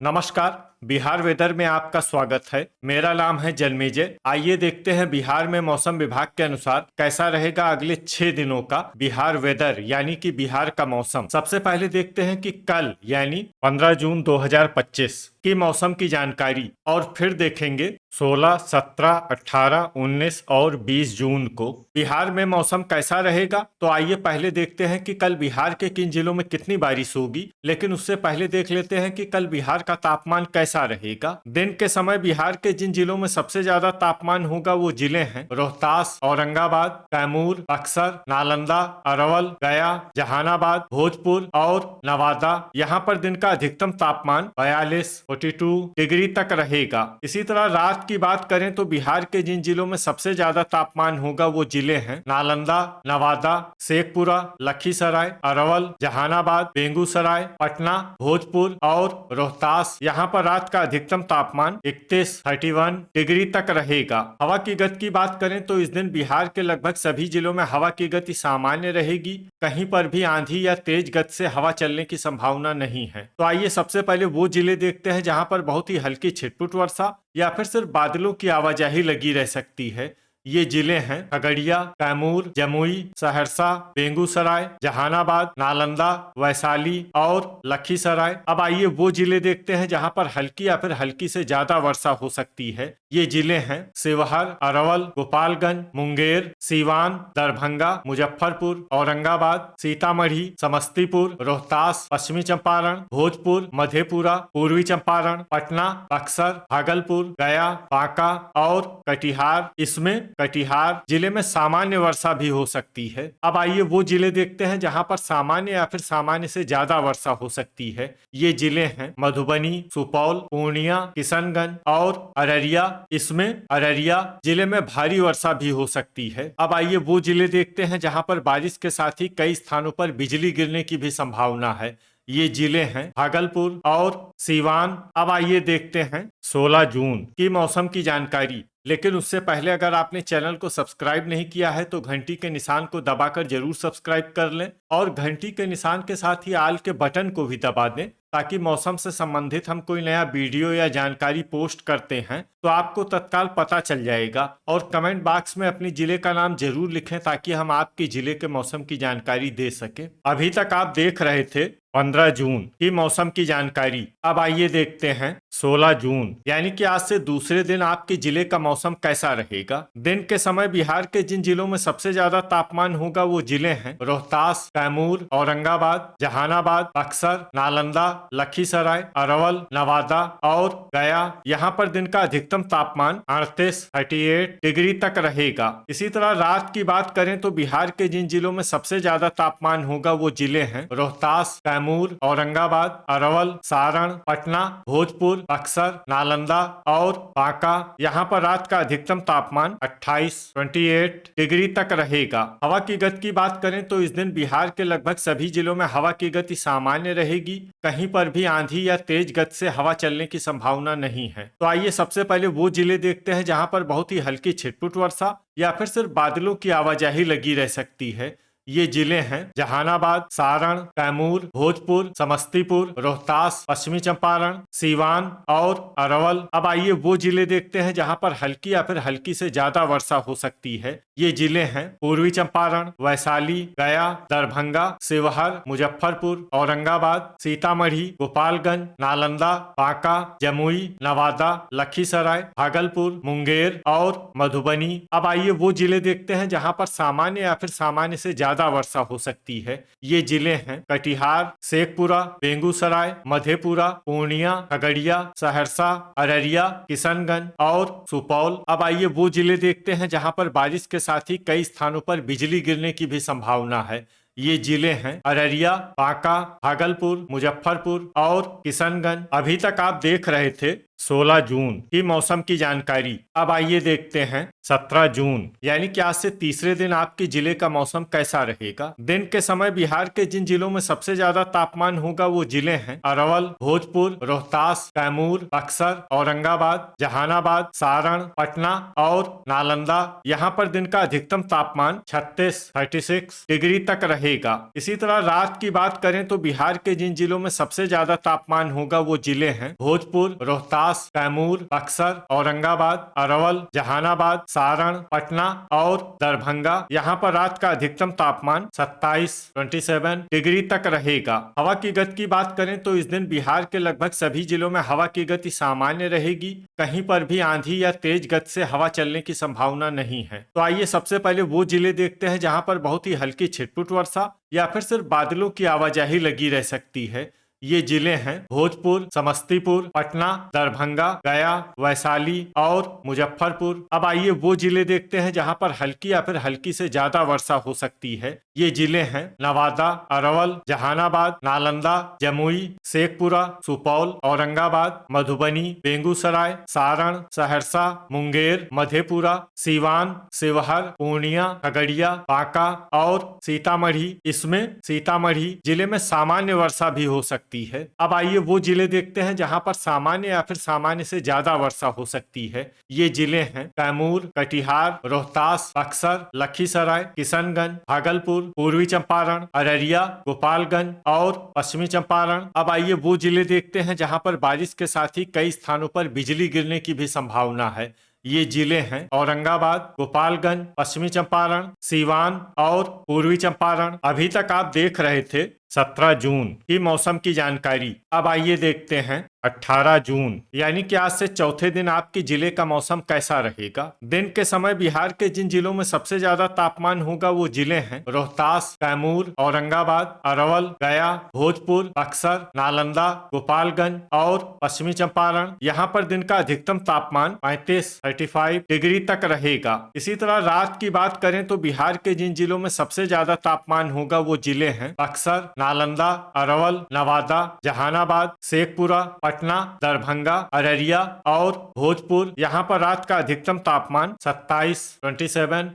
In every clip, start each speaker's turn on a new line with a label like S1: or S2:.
S1: नमस्कार। बिहार वेदर में आपका स्वागत है। मेरा नाम है जन्मेजय। आइए देखते हैं बिहार में मौसम विभाग के अनुसार कैसा रहेगा अगले 6 दिनों का बिहार वेदर यानी कि बिहार का मौसम। सबसे पहले देखते हैं कि कल यानी 15 जून 2025 की मौसम की जानकारी और फिर देखेंगे 16, 17, 18, 19 और 20 जून को बिहार में मौसम कैसा रहेगा। तो आइए पहले देखते हैं कि कल बिहार के किन जिलों में कितनी बारिश होगी, लेकिन उससे पहले देख लेते हैं कि कल बिहार का तापमान कैसा रहेगा। दिन के समय बिहार के जिन जिलों में सबसे ज्यादा तापमान होगा वो जिले हैं रोहतास, औरंगाबाद, कैमूर, बक्सर, नालंदा, अरवल, गया, जहानाबाद, भोजपुर और नवादा। यहाँ पर दिन का अधिकतम तापमान 42 डिग्री तक रहेगा। इसी तरह रात की बात करें तो बिहार के जिन जिलों में सबसे ज्यादा तापमान होगा वो जिले हैं नालंदा, नवादा, शेखपुरा, लखीसराय, अरवल, जहानाबाद, बेगूसराय, पटना, भोजपुर और रोहतास। यहाँ पर रात का अधिकतम तापमान 31 डिग्री तक रहेगा। हवा की गति की बात करें तो इस दिन बिहार के लगभग सभी जिलों में हवा की गति सामान्य रहेगी। कहीं पर भी आंधी या तेज गति से हवा चलने की संभावना नहीं है। तो आइए सबसे पहले वो जिले देखते हैं जहां पर बहुत ही हल्की छिटपुट वर्षा या फिर सिर्फ बादलों की आवाजाही लगी रह सकती है। ये जिले हैं खगड़िया, कैमूर, जमुई, सहरसा, बेगूसराय, जहानाबाद, नालंदा, वैशाली और लखीसराय। अब आइए वो जिले देखते हैं जहां पर हल्की या फिर हल्की से ज्यादा वर्षा हो सकती है। ये जिले हैं शिवहर, अरवल, गोपालगंज, मुंगेर, सीवान, दरभंगा, मुजफ्फरपुर, औरंगाबाद, सीतामढ़ी, समस्तीपुर, रोहतास, पश्चिमी चंपारण, भोजपुर, मधेपुरा, पूर्वी चंपारण, पटना, बक्सर, भागलपुर, गया, बांका और कटिहार। इसमें कटिहार जिले में सामान्य वर्षा भी हो सकती है। अब आइए वो जिले देखते हैं जहां पर सामान्य या फिर सामान्य से ज्यादा वर्षा हो सकती है। ये जिले हैं मधुबनी, सुपौल, पूर्णिया, किशनगंज और अररिया। इसमें अररिया जिले में भारी वर्षा भी हो सकती है। अब आइए वो जिले देखते हैं जहां पर बारिश के साथ ही कई स्थानों पर बिजली गिरने की भी संभावना है। ये जिले हैं भागलपुर और सीवान। अब आइए देखते हैं 16 जून की मौसम की जानकारी। लेकिन उससे पहले अगर आपने चैनल को सब्सक्राइब नहीं किया है तो घंटी के निशान को दबाकर जरूर सब्सक्राइब कर लें और घंटी के निशान के साथ ही आल के बटन को भी दबा दें ताकि मौसम से संबंधित हम कोई नया वीडियो या जानकारी पोस्ट करते हैं तो आपको तत्काल पता चल जाएगा। और कमेंट बॉक्स में अपने जिले का नाम जरूर लिखें ताकि हम आपके जिले के मौसम की जानकारी दे सके। अभी तक आप देख रहे थे 15 जून की मौसम की जानकारी। अब आइए देखते हैं 16 जून यानी कि आज से दूसरे दिन आपके जिले का मौसम कैसा रहेगा। दिन के समय बिहार के जिन जिलों में सबसे ज्यादा तापमान होगा वो जिले हैं रोहतास, कैमूर, औरंगाबाद, जहानाबाद, बक्सर, नालंदा, लखीसराय, अरवल, नवादा और गया। यहाँ पर दिन का अधिकतम तापमान 38 डिग्री तक रहेगा। इसी तरह रात की बात करें तो बिहार के जिन जिलों में सबसे ज्यादा तापमान होगा वो जिले हैं रोहतास, कैमूर, औरंगाबाद, अरवल, सारण, पटना, भोजपुर, बक्सर, नालंदा और बांका। यहाँ पर रात का अधिकतम तापमान 28 डिग्री तक रहेगा। हवा की गति की बात करें तो इस दिन बिहार के लगभग सभी जिलों में हवा की गति सामान्य रहेगी। कहीं पर भी आंधी या तेज गति से हवा चलने की संभावना नहीं है। तो आइए सबसे पहले वो जिले देखते हैं जहां पर बहुत ही हल्की छिटपुट वर्षा या फिर सिर्फ बादलों की आवाजाही लगी रह सकती है। ये जिले हैं जहानाबाद, सारण, कैमूर, भोजपुर, समस्तीपुर, रोहतास, पश्चिमी चंपारण, सीवान और अरवल। अब आइए वो जिले देखते हैं जहां पर हल्की या फिर हल्की से ज्यादा वर्षा हो सकती है। ये जिले हैं पूर्वी चंपारण, वैशाली, गया, दरभंगा, शिवहर, मुजफ्फरपुर, औरंगाबाद, सीतामढ़ी, गोपालगंज, नालंदा, बांका, जमुई, नवादा, लखीसराय, भागलपुर, मुंगेर और मधुबनी। अब आइए वो जिले देखते हैं जहां पर सामान्य या फिर सामान्य से ज्यादा वर्षा हो सकती है। ये जिले हैं कटिहार, शेखपुरा, बेगूसराय, मधेपुरा, पूर्णिया, खगड़िया, सहरसा, अररिया, किशनगंज और सुपौल। अब आइए वो जिले देखते हैं जहां पर बारिश के साथ ही कई स्थानों पर बिजली गिरने की भी संभावना है। ये जिले हैं अररिया, बांका, भागलपुर, मुजफ्फरपुर और किशनगंज। अभी तक आप देख रहे थे 16 जून की मौसम की जानकारी। अब आइए देखते हैं 17 जून यानी कि आज से तीसरे दिन आपके जिले का मौसम कैसा रहेगा। दिन के समय बिहार के जिन जिलों में सबसे ज्यादा तापमान होगा वो जिले हैं अरवल, भोजपुर, रोहतास, कैमूर, बक्सर, औरंगाबाद, जहानाबाद, सारण, पटना और नालंदा। यहाँ पर दिन का अधिकतम तापमान 36 डिग्री तक रहेगा। इसी तरह रात की बात करें तो बिहार के जिन जिलों में सबसे ज्यादा तापमान होगा वो जिले हैं भोजपुर, रोहतास, कैमूर, बक्सर, औरंगाबाद, अरवल, जहानाबाद, सारण, पटना और दरभंगा। यहाँ पर रात का अधिकतम तापमान 27 डिग्री तक रहेगा। हवा की गति की बात करें तो इस दिन बिहार के लगभग सभी जिलों में हवा की गति सामान्य रहेगी। कहीं पर भी आंधी या तेज गति से हवा चलने की संभावना नहीं है। तो आइए सबसे पहले वो जिले देखते हैं जहां पर बहुत ही हल्की छिटपुट वर्षा या फिर सिर्फ बादलों की आवाजाही लगी रह सकती है। ये जिले हैं भोजपुर, समस्तीपुर, पटना, दरभंगा, गया, वैशाली और मुजफ्फरपुर। अब आइए वो जिले देखते हैं जहां पर हल्की या फिर हल्की से ज्यादा वर्षा हो सकती है। ये जिले हैं नवादा, अरवल, जहानाबाद, नालंदा, जमुई, शेखपुरा, सुपौल, औरंगाबाद, मधुबनी, बेगूसराय, सारण, सहरसा, मुंगेर, मधेपुरा, सीवान, शिवहर, पूर्णिया, खगड़िया, बांका और सीतामढ़ी। इसमें सीतामढ़ी जिले में सामान्य वर्षा भी हो सकती है। अब आइए वो जिले देखते हैं जहां पर सामान्य या फिर सामान्य से ज्यादा वर्षा हो सकती है। ये जिले हैं कैमूर, कटिहार, रोहतास, बक्सर, लखीसराय, किशनगंज, भागलपुर, पूर्वी चंपारण, अररिया, गोपालगंज और पश्चिमी चंपारण। अब आइए वो जिले देखते हैं जहां पर बारिश के साथ ही कई स्थानों पर बिजली गिरने की भी संभावना है। ये जिले हैं औरंगाबाद, गोपालगंज, पश्चिमी चंपारण, सीवान और पूर्वी चंपारण। अभी तक आप देख रहे थे 17 जून की मौसम की जानकारी। अब आइए देखते हैं 18 जून यानी कि आज से चौथे दिन आपके जिले का मौसम कैसा रहेगा। दिन के समय बिहार के जिन जिलों में सबसे ज्यादा तापमान होगा वो जिले हैं रोहतास, कैमूर, औरंगाबाद, अरवल, गया, भोजपुर, बक्सर, नालंदा, गोपालगंज और पश्चिमी चंपारण। यहाँ पर दिन का अधिकतम तापमान 35 डिग्री तक रहेगा। इसी तरह रात की बात करें तो बिहार के जिन जिलों में सबसे ज्यादा तापमान होगा वो जिले हैं बक्सर, नालंदा, अरवल, नवादा, जहानाबाद, शेखपुरा, पटना, दरभंगा, अररिया और भोजपुर। यहाँ पर रात का अधिकतम तापमान 27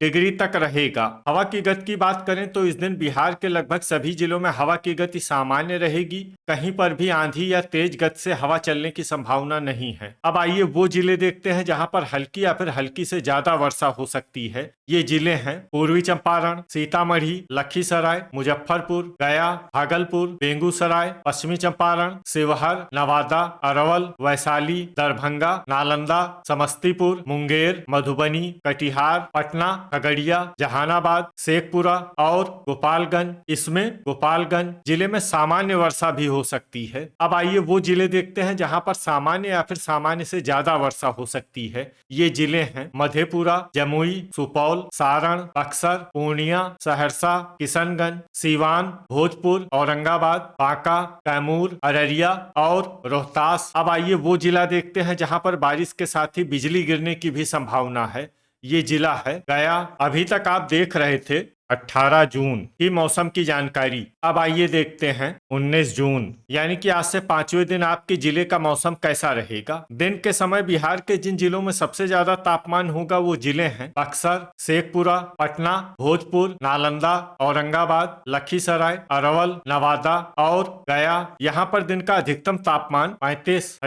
S1: डिग्री तक रहेगा। हवा की गति की बात करें तो इस दिन बिहार के लगभग सभी जिलों में हवा की गति सामान्य रहेगी। कहीं पर भी आंधी या तेज गति से हवा चलने की संभावना नहीं है। अब आइए वो जिले देखते हैं जहाँ पर हल्की या फिर हल्की से ज्यादा वर्षा हो सकती है। ये जिले हैं पूर्वी चंपारण, सीतामढ़ी, लखीसराय, मुजफ्फरपुर, गया, भागलपुर, बेगूसराय, पश्चिमी चंपारण, शिवहर, नवादा, अरवल, वैशाली, दरभंगा, नालंदा, समस्तीपुर, मुंगेर, मधुबनी, कटिहार, पटना, खगड़िया, जहानाबाद, शेखपुरा और गोपालगंज। इसमें गोपालगंज जिले में सामान्य वर्षा भी हो सकती है। अब आइए वो जिले देखते हैं जहां पर सामान्य या फिर सामान्य से ज्यादा वर्षा हो सकती है। ये जिले हैं मधेपुरा, जमुई, सुपौल, सारण, बक्सर, पूर्णिया, सहरसा, किशनगंज, सीवान, भोजपुर, औरंगाबाद, बांका, कैमूर, अररिया और रोहतास। अब आइए वो जिला देखते हैं जहां पर बारिश के साथ ही बिजली गिरने की भी संभावना है। ये जिला है गया। अभी तक आप देख रहे थे 18 जून की मौसम की जानकारी। अब आइए देखते हैं 19 जून यानी कि आज से पांचवें दिन आपके जिले का मौसम कैसा रहेगा। दिन के समय बिहार के जिन जिलों में सबसे ज्यादा तापमान होगा वो जिले हैं बक्सर, शेखपुरा, पटना, भोजपुर, नालंदा, औरंगाबाद, लखीसराय, अरवल, नवादा और गया। यहाँ पर दिन का अधिकतम तापमान 35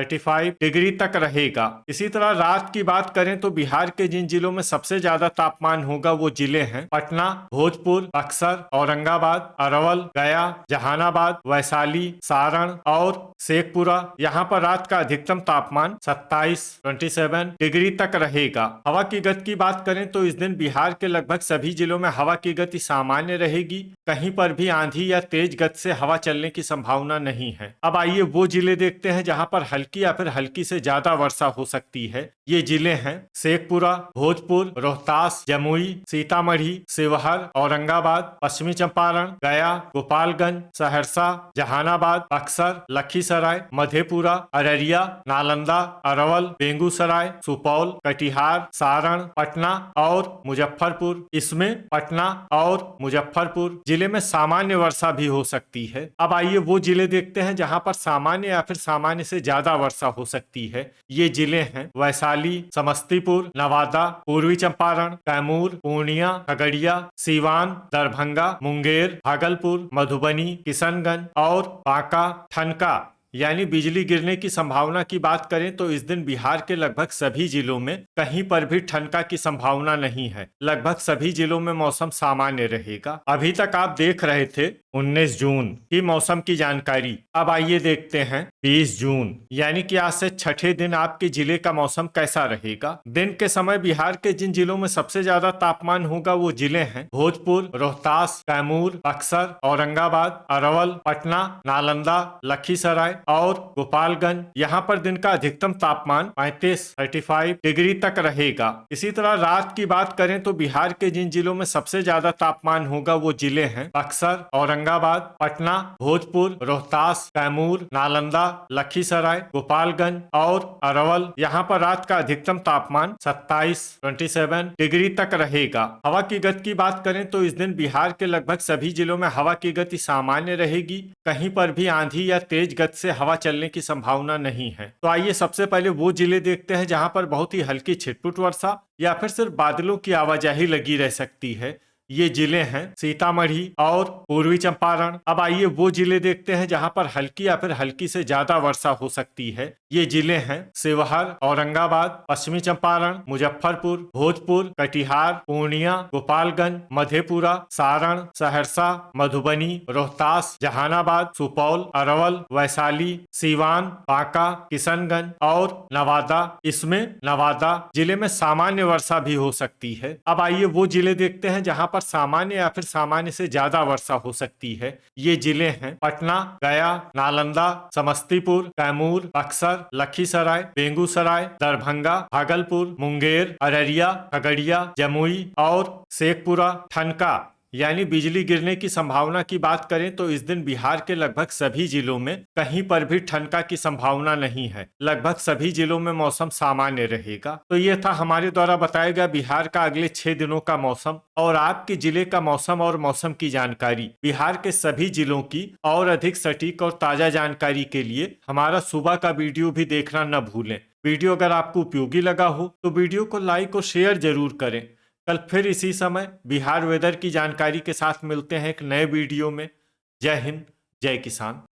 S1: डिग्री तक रहेगा। इसी तरह रात की बात करें तो बिहार के जिन जिलों में सबसे ज्यादा तापमान होगा वो जिले हैं पटना, भोजपुर, बक्सर, औरंगाबाद, अरवल, गया, जहानाबाद, वैशाली, सारण और शेखपुरा। यहाँ पर रात का अधिकतम तापमान 27 डिग्री तक रहेगा। हवा की गति की बात करें तो इस दिन बिहार के लगभग सभी जिलों में हवा की गति सामान्य रहेगी। कहीं पर भी आंधी या तेज गति से हवा चलने की संभावना नहीं है। अब आइए वो जिले देखते हैं जहाँ पर हल्की या फिर हल्की से ज्यादा वर्षा हो सकती है। ये जिले हैं शेखपुरा, भोजपुर, रोहतास, जमुई, सीतामढ़ी, शिवहर औरंगाबाद, पश्चिमी चंपारण, गया, गोपालगंज, सहरसा, जहानाबाद, बक्सर, लखीसराय, मधेपुरा, अररिया, नालंदा, अरवल, बेगूसराय, सुपौल, कटिहार, सारण, पटना और मुजफ्फरपुर। इसमें पटना और मुजफ्फरपुर जिले में सामान्य वर्षा भी हो सकती है। अब आइए वो जिले देखते हैं जहां पर सामान्य या फिर सामान्य से ज्यादा वर्षा हो सकती है। ये जिले हैं वैशाली, समस्तीपुर, नवादा, पूर्वी चंपारण, कैमूर, पूर्णिया, खगड़िया, सीवान, दरभंगा, मुंगेर, भागलपुर, मधुबनी, किशनगंज और बांका, ठनका। यानी बिजली गिरने की संभावना की बात करें तो इस दिन बिहार के लगभग सभी जिलों में कहीं पर भी ठनका की संभावना नहीं है। लगभग सभी जिलों में मौसम सामान्य रहेगा। अभी तक आप देख रहे थे 19 जून की मौसम की जानकारी। अब आइए देखते हैं 20 जून यानी कि आज से छठे दिन आपके जिले का मौसम कैसा रहेगा। दिन के समय बिहार के जिन जिलों में सबसे ज्यादा तापमान होगा वो जिले हैं भोजपुर, रोहतास, कैमूर, बक्सर, औरंगाबाद, अरवल, पटना, नालंदा, लखीसराय और गोपालगंज। यहाँ पर दिन का अधिकतम तापमान 35 डिग्री तक रहेगा। इसी तरह रात की बात करें तो बिहार के जिन जिलों में सबसे ज्यादा तापमान होगा वो जिले हैं बक्सर, औरंगाबाद, पटना, भोजपुर, रोहतास, कैमूर, नालंदा, लखीसराय, गोपालगंज और अरवल। यहाँ पर रात का अधिकतम तापमान 27 डिग्री तक रहेगा। हवा की गति की बात करें तो इस दिन बिहार के लगभग सभी जिलों में हवा की गति सामान्य रहेगी। कहीं पर भी आंधी या तेज गति से हवा चलने की संभावना नहीं है। तो आइए सबसे पहले वो जिले देखते हैं जहां पर बहुत ही हल्की छिटपुट वर्षा या फिर सिर्फ बादलों की आवाजाही लगी रह सकती है। ये जिले हैं सीतामढ़ी और पूर्वी चंपारण। अब आइए वो जिले देखते हैं जहां पर हल्की या फिर हल्की से ज्यादा वर्षा हो सकती है। ये जिले हैं शिवहर, औरंगाबाद, पश्चिमी चंपारण, मुजफ्फरपुर, भोजपुर, कटिहार, पूर्णिया, गोपालगंज, मधेपुरा, सारण, सहरसा, मधुबनी, रोहतास, जहानाबाद, सुपौल, अरवल, वैशाली, सीवान, बांका, किशनगंज और नवादा। इसमें नवादा जिले में सामान्य वर्षा भी हो सकती है। अब आइए वो जिले देखते हैं जहां पर सामान्य या फिर सामान्य से ज्यादा वर्षा हो सकती है। ये जिले हैं पटना, गया, नालंदा, समस्तीपुर, कैमूर, बक्सर, लखीसराय, बेगूसराय, दरभंगा, भागलपुर, मुंगेर, अररिया, खगड़िया, जमुई और शेखपुरा, ठनका। यानी बिजली गिरने की संभावना की बात करें तो इस दिन बिहार के लगभग सभी जिलों में कहीं पर भी ठनका की संभावना नहीं है। लगभग सभी जिलों में मौसम सामान्य रहेगा। तो ये था हमारे द्वारा बताया गया बिहार का अगले 6 दिनों का मौसम और आपके जिले का मौसम और मौसम की जानकारी। बिहार के सभी जिलों की और अधिक सटीक और ताजा जानकारी के लिए हमारा सुबह का वीडियो भी देखना न भूलें। वीडियो अगर आपको उपयोगी लगा हो तो वीडियो को लाइक और शेयर जरूर करें। कल फिर इसी समय बिहार वेदर की जानकारी के साथ मिलते हैं एक नए वीडियो में। जय हिंद, जय किसान।